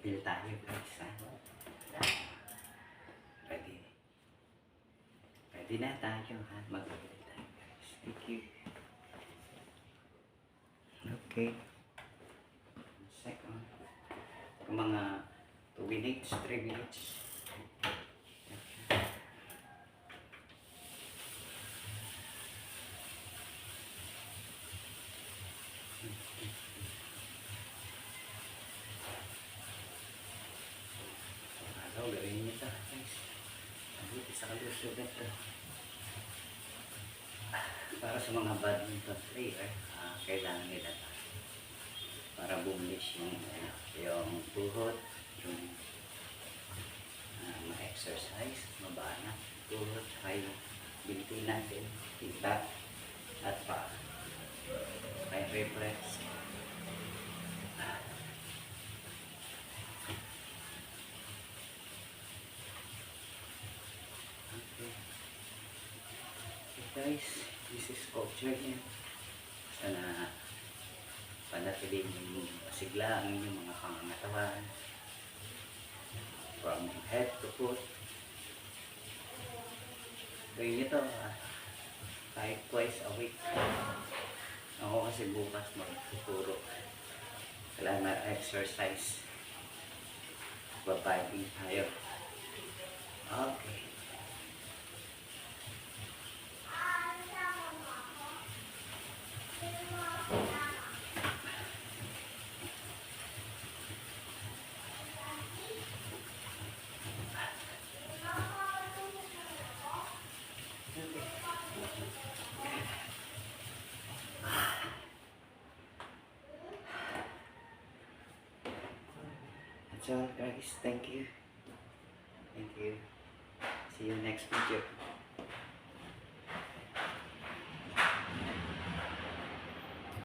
Treadmill tayo guys. Ha? Ready. Ready na tayo ha. Mag-ready tayo guys. Thank you. Okay. Second. Kung mga 2 minutes, 3 minutes. Araw, gawin niyo ito guys. Mabuti sa kalusog ito. Para sa mga badminton player, kailangan nila ito. Para bumilis yung tuhod, yung ma-exercise, mabana, tuhod, ay binti natin, tita, at pa. May reflex. Okay. Okay guys, this is Coach Jurgen. Sana panatiling masigla ang inyong mga pangangatawan from head to foot. Gawin nyo ito kahit twice a week. Ako kasi bukas magtuturo. Kailangan na exercise. Babading tayo. Okay. That's all guys. Thank you. Thank you. See you next video.